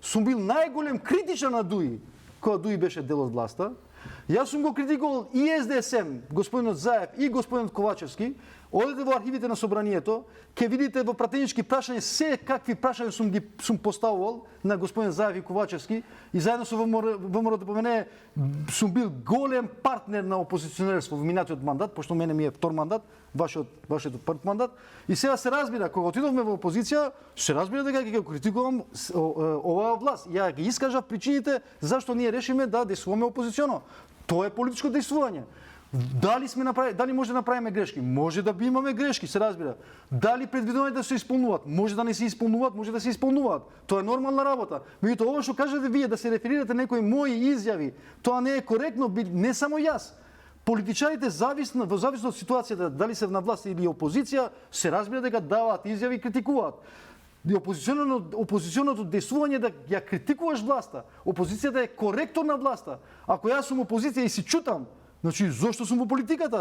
сум бил најголем критичар на ДУИ, кога ДУИ беше дел од власта. Јас сум го критикувал и СДСМ, господинот Заев и господинот Ковачевски. Одете во архивите на собранието, ќе видите во пратенички прашања се какви прашања сум поставувал на господин Заев и Ковачевски и заедно со ВМРО сум бил голем партнер на опозиционерство во минатиот мандат, пошто мене ми е втор мандат, вашиот прв мандат. И сега се разбира, кога отидовме во опозиција, се разбира дека ќе критикувам оваа власт. Ја ги искажав причините зашто ние решиме да действуваме опозиционо. Тоа е политичко действување. Дали може да направиме грешки? Може да имаме грешки, се разбира. Дали предвидување да се исполнуваат? Може да не се исполнуваат, може да се исполнуваат. Тоа е нормална работа. Меѓутоа, ова што кажете вие, да се реферирате некои мои изјави, тоа не е коректно, не само јас. Политичарите, во зависно од ситуацијата, дали се на власт или опозиција, се разбира дека даваат изјави и критикуваат. Опозиционото действување да ја критикуваш власта. Опозицијата е коректор на власта. Ако јас сум опозиција и си чутам, значи, зошто сум во политиката?